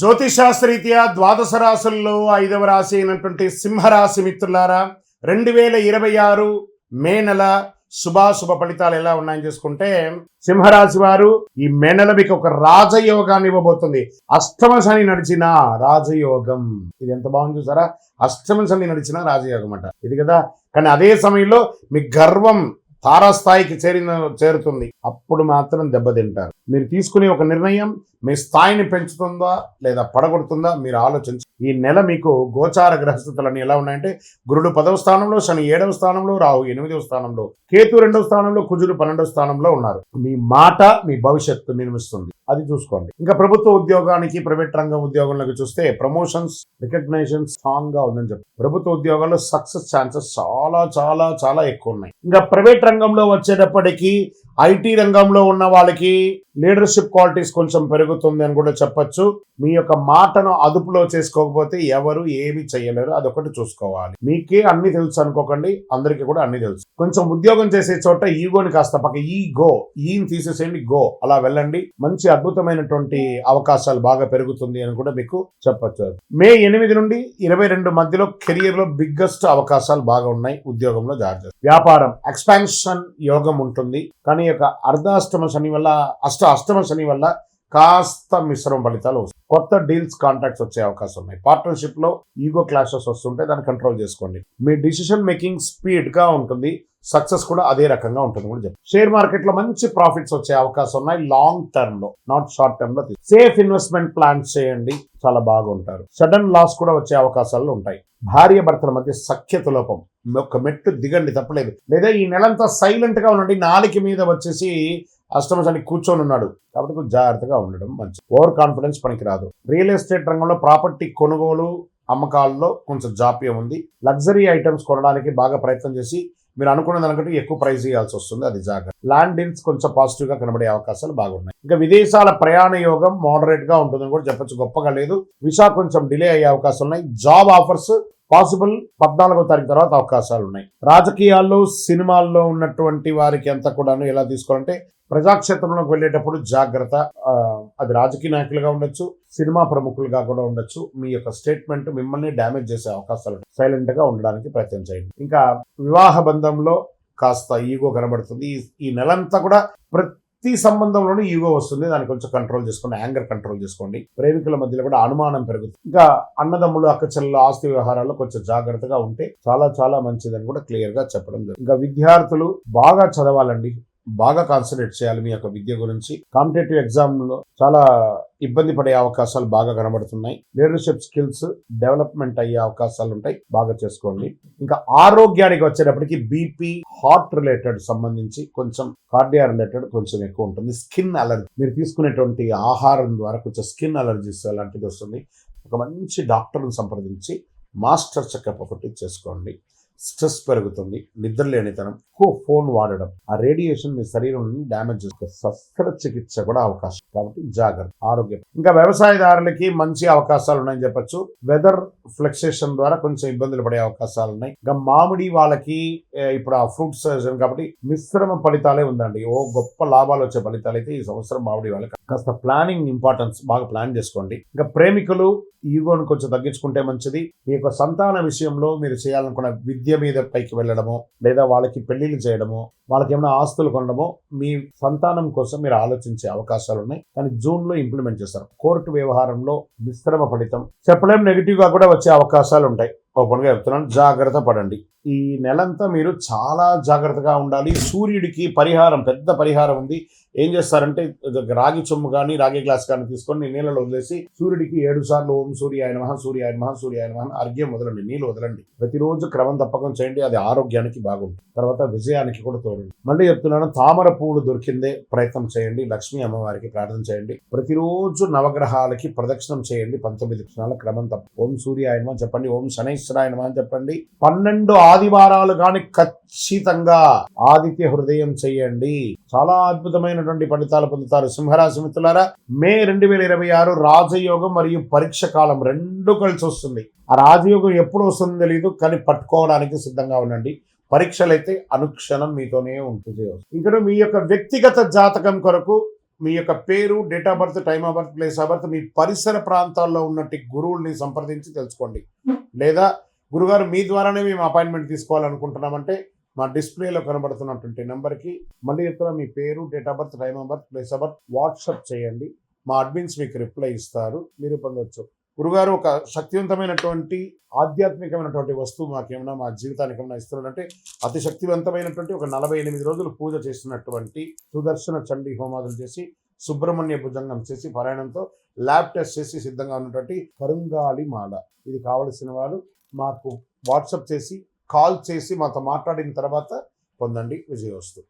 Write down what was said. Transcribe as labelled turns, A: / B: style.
A: జ్యోతిషాస్త్రరీత్యా ద్వాదశ రాశుల్లో 5వ రాశి అయినటువంటి సింహరాశి మిత్రులారా 2026 మే నెల శుభాశుభ ఫలితాలు ఎలా ఉన్నాయని చూసుకుంటే, సింహరాశి వారు ఈ మే నెల మీకు ఒక రాజయోగాన్ని ఇవ్వబోతుంది. అష్టమ శని నడిచిన రాజయోగం, ఇది ఎంత బాగుంది చూసారా. అష్టమ శని నడిచిన రాజయోగం అంట ఇది కదా. కానీ అదే సమయంలో మీ గర్వం తారాస్థాయికి చేరుతుంది. అప్పుడు మాత్రం దెబ్బతింటారు. మీరు తీసుకునే ఒక నిర్ణయం మీ స్థాయిని పెంచుతుందా లేదా పడగొడుతుందా మీరు ఆలోచించి. ఈ నెల మీకు గోచార గ్రహస్థితులన్నీ ఎలా ఉన్నాయంటే, గురుడు 10వ స్థానంలో, శని 7వ స్థానంలో, రాహు 8వ స్థానంలో, కేతు 2వ స్థానంలో, కుజుడు 12వ స్థానంలో ఉన్నారు. మీ మాట మీ భవిష్యత్తు నిర్మిస్తుంది, అది చూసుకోండి. ఇంకా ప్రభుత్వ ఉద్యోగానికి, ప్రైవేట్ రంగం ఉద్యోగంలోకి చూస్తే ప్రమోషన్స్, రికగ్నైజేషన్ స్ట్రాంగ్ గా ఉందని చెప్పి ప్రభుత్వ ఉద్యోగాల్లో సక్సెస్ ఛాన్సెస్ చాలా చాలా చాలా ఎక్కువ ఉన్నాయి. ఇంకా ప్రైవేట్ రంగంలో వచ్చేటప్పటికీ ఐటీ రంగంలో ఉన్న వాళ్ళకి లీడర్షిప్ క్వాలిటీస్ కొంచెం పెరుగుతుంది అని కూడా చెప్పొచ్చు. మీ యొక్క మాటను అదుపులో చేసుకోకపోతే ఎవరు ఏమి చేయలేరు, అదొకటి చూసుకోవాలి. మీకే అన్ని తెలుసు అనుకోకండి, అందరికీ కూడా అన్ని తెలుసు. కొంచెం ఉద్యోగం చేసే చోట ఈగోని కాస్త పక్క ఈని తీసేసేయండి, గో అలా వెళ్ళండి. మంచి అద్భుతమైనటువంటి అవకాశాలు బాగా పెరుగుతుంది అని కూడా మీకు చెప్పొచ్చు. మే 8 నుండి 22 మధ్యలో కెరియర్ లో బిగ్గెస్ట్ అవకాశాలు బాగా ఉన్నాయి. ఉద్యోగంలో జాగ్రత్త. వ్యాపారం ఎక్స్పాన్షన్ యోగం ఉంటుంది, కానీ యొక్క అర్ధాష్టమ శని వల్ల అష్టమ శని వల్ల కాస్త మిశ్రమ ఫలితాలు వస్తాయి. కొత్త డీల్స్, కాంట్రాక్ట్స్ వచ్చే అవకాశం ఉన్నాయి. పార్ట్నర్షిప్ లో ఈగో క్లాషెస్ వస్తుంటే దాన్ని కంట్రోల్ చేసుకోండి. మీ డిసిషన్ మేకింగ్ స్పీడ్ గా ఉంటుంది, సక్సెస్ కూడా అదే రకంగా ఉంటుంది కూడా చెప్పి. షేర్ మార్కెట్ లో మంచి ప్రాఫిట్స్ వచ్చే అవకాశం ఉన్నాయి, లాంగ్ టర్మ్ లో, నాట్ షార్ట్ టర్మ్ లో. సేఫ్ ఇన్వెస్ట్మెంట్ ప్లాన్స్ చేయండి, చాలా బాగుంటారు. సడన్ లాస్ కూడా వచ్చే అవకాశాలు ఉంటాయి. భార్య భర్తల మధ్య సఖ్యత లోపం, ఒక మెట్టు దిగండి, తప్పలేదు. లేదా ఈ నెలంతా సైలెంట్ గా ఉండండి. నాలుక మీద వచ్చేసి అష్టమ శని కూర్చొని ఉన్నాడు కాబట్టి కొంచెం జాగ్రత్తగా ఉండడం మంచిది. ఓవర్ కాన్ఫిడెన్స్ పనికిరాదు. రియల్ ఎస్టేట్ రంగంలో ప్రాపర్టీ కొనుగోలు అమ్మకాల్లో కొంచెం జాప్యం ఉంది. లగ్జరీ ఐటమ్స్ కొనడానికి బాగా ప్రయత్నం చేసి మీరు అనుకున్న దానికంటే ఎక్కువ ప్రైస్ ఇవ్వాల్సి వస్తుంది, అది జాగ్రత్త. ల్యాండ్ డీల్స్ కొంచెం పాజిటివ్ గా కనబడే అవకాశాలు బాగున్నాయి. ఇంకా విదేశాల ప్రయాణ యోగం మోడరేట్ గా ఉంటుందని కూడా చెప్పొచ్చు, గొప్పగా లేదు. వీసా కొంచెం డిలే అయ్యే అవకాశాలు ఉన్నాయి. జాబ్ ఆఫర్స్ పాసిబుల్ 14వ తారీఖు తర్వాత అవకాశాలు ఉన్నాయి. రాజకీయాల్లో, సినిమాల్లో ఉన్నటువంటి వారికి అంతా కూడా ఎలా తీసుకోవాలంటే, ప్రజాక్షేత్రంలోకి వెళ్ళేటప్పుడు జాగ్రత్త. అది రాజకీయ నాయకులుగా ఉండొచ్చు, సినిమా ప్రముఖులుగా కూడా ఉండొచ్చు. మీ యొక్క స్టేట్మెంట్ మిమ్మల్ని డ్యామేజ్ చేసే అవకాశాలు, సైలెంట్ గా ఉండడానికి ప్రయత్నం చేయండి. ఇంకా వివాహ బంధంలో కాస్త ఈగో కనబడుతుంది. ఈ నెలంతా కూడా ప్రతి సంబంధంలోనూ ఈగో వస్తుంది, దాన్ని కొంచెం కంట్రోల్ చేసుకోండి. యాంగర్ కంట్రోల్ చేసుకోండి. ప్రేమికుల మధ్యలో కూడా అనుమానం పెరుగుతుంది. ఇంకా అన్నదమ్ములు, అక్కచెల్లెలు ఆస్తి వ్యవహారాల్లో కొంచెం జాగ్రత్తగా ఉంటే చాలా చాలా మంచిదని కూడా క్లియర్ గా చెప్పడం జరుగుతుంది. ఇంకా విద్యార్థులు బాగా చదవాలండి, బాగా కాన్సన్ట్రేట్ చేయాలి. మీ యొక్క విద్య గురించి కాంపిటేటివ్ ఎగ్జామ్ లో చాలా ఇబ్బంది పడే అవకాశాలు బాగా కనబడుతున్నాయి. లీడర్షిప్ స్కిల్స్ డెవలప్మెంట్ అయ్యే అవకాశాలు ఉంటాయి, బాగా చేసుకోండి. ఇంకా ఆరోగ్యానికి వచ్చేటప్పటికి బీపీ, హార్ట్ రిలేటెడ్ సంబంధించి కొంచెం, కార్డియా రిలేటెడ్ కొంచెం ఎక్కువ ఉంటుంది. స్కిన్ అలర్జీ, మీరు తీసుకునేటువంటి ఆహారం ద్వారా కొంచెం స్కిన్ అలర్జీస్ అలాంటిది వస్తుంది. ఒక మంచి డాక్టర్ని సంప్రదించి మాస్టర్ చెకప్ ఒకటి చేసుకోండి. స్ట్రెస్ పెరుగుతుంది, నిద్ర లేనితనం, ఎక్కువ ఫోన్ వాడడం, ఆ రేడియేషన్ మీ శరీరం డ్యామేజ్ చేస్తుంది. శస్త్రచికిత్స కూడా అవకాశం, కాబట్టి జాగ్రత్త. ఆరోగ్యం. ఇంకా వ్యవసాయదారులకి మంచి అవకాశాలు ఉన్నాయని చెప్పొచ్చు. వెదర్ ఫ్లక్సేషన్ ద్వారా కొంచెం ఇబ్బందులు పడే అవకాశాలు ఉన్నాయి. ఇంకా మామిడి వాళ్ళకి ఇప్పుడు ఆ ఫ్రూట్ సీజన్ కాబట్టి మిశ్రమ ఫలితాలే ఉందండి. ఓ గొప్ప లాభాలు వచ్చే ఫలితాలు అయితే ఈ సంవత్సరం మామిడి వాళ్ళకి. కాస్త ప్లానింగ్ ఇంపార్టెన్స్, బాగా ప్లాన్ చేసుకోండి. ఇంకా ప్రేమికులు ఈగోను కొంచెం తగ్గించుకుంటే మంచిది. మీ యొక్క సంతాన విషయంలో మీరు చేయాలనుకున్న విద్య మీద పైకి వెళ్ళడమో, లేదా వాళ్ళకి పెళ్లిళ్ళు చేయడమో, వాళ్ళకి ఏమైనా ఆస్తులు కొనడమో, మీ సంతానం కోసం మీరు ఆలోచించే అవకాశాలు ఉన్నాయి. కానీ జూన్ లో ఇంప్లిమెంట్ చేస్తారు. కోర్టు వ్యవహారంలో మిశ్రమ ఫలితం, చెప్పలేం, నెగిటివ్ గా కూడా వచ్చే అవకాశాలు ఉంటాయి. ఓపెన్ గా చెప్తున్నాను, జాగ్రత్త పడండి. ఈ నెలంతా మీరు చాలా జాగ్రత్తగా ఉండాలి. సూర్యుడికి పరిహారం, పెద్ద పరిహారం ఉంది. ఏం చేస్తారంటే, రాగి చొమ్ము కానీ రాగి గ్లాస్ కానీ తీసుకొని నీళ్ళలో వదిలేసి సూర్యుడికి 7 సార్లు ఓం సూర్యాయ నమః, సూర్యాయ నమః, సూర్యాయ నమః అర్ఘ్యం వదలండి, నీళ్ళు వదలండి. ప్రతిరోజు క్రమం తప్పకుండా చేయండి, అది ఆరోగ్యానికి బాగుంటుంది. తర్వాత విజయానికి కూడా తోడండి. మళ్ళీ చెప్తున్నాను, తామర పువ్వులు దొరికిందే ప్రయత్నం చేయండి. లక్ష్మీ అమ్మవారికి ప్రార్థన చేయండి. ప్రతిరోజు నవగ్రహాలకి ప్రదక్షిణం చేయండి. 19 క్షణాల క్రమం తప్ప. ఓం సూర్యాయ నమః చెప్పండి, ఓం శనైశ్వరాయ నమః చెప్పండి. 12 ఆదివారాలు కానీ ఖచ్చితంగా ఆదిత్య హృదయం చేయండి. చాలా అద్భుతమైనటువంటి ఫలితాలు పొందుతారు. సింహరాశి మిత్రులారా, మే 2026 రాజయోగం మరియు పరీక్ష కాలం రెండు కలిసి వస్తుంది. ఆ రాజయోగం ఎప్పుడు వస్తుందో తెలియదు, కానీ పట్టుకోవడానికి సిద్ధంగా ఉండండి. పరీక్షలైతే అనుక్షణం మీతోనే ఉంటుంది. ఇక్కడ మీ యొక్క వ్యక్తిగత జాతకం కొరకు మీ యొక్క పేరు, date of birth, time of birth, place of birth, మీ పరిసర ప్రాంతాల్లో ఉన్నట్టు గురువుల్ని సంప్రదించి తెలుసుకోండి. లేదా గురుగారు మీ ద్వారానే మేము అపాయింట్మెంట్ తీసుకోవాలనుకుంటున్నామంటే మా డిస్ప్లేలో కనబడుతున్నటువంటి నెంబర్కి మళ్ళీ చెప్తున్నా, మీ పేరు, date of birth, time of birth, place of birth WhatsApp చేయండి. మా అడ్మిన్స్ మీకు రిప్లై ఇస్తారు, మీరు పొందవచ్చు. గురుగారు ఒక శక్తివంతమైనటువంటి ఆధ్యాత్మికమైనటువంటి వస్తువు మాకేమైనా మా జీవితానికి ఏమైనా ఇస్తున్నారంటే అతి శక్తివంతమైనటువంటి ఒక 48 రోజులు పూజ చేస్తున్నటువంటి సుదర్శన చండీ హోమాదులు చేసి సుబ్రహ్మణ్య భుజంగం చేసి పారాయణంతో ల్యాబ్ టెస్ట్ చేసి సిద్ధంగా ఉన్నటువంటి కరుంగాలి మాల. ఇది కావలసిన వారు మాకు వాట్సాప్ చేసి కాల్ చేసి మాతో మాట్లాడిన తర్వాత పొందండి. విజయోస్తు.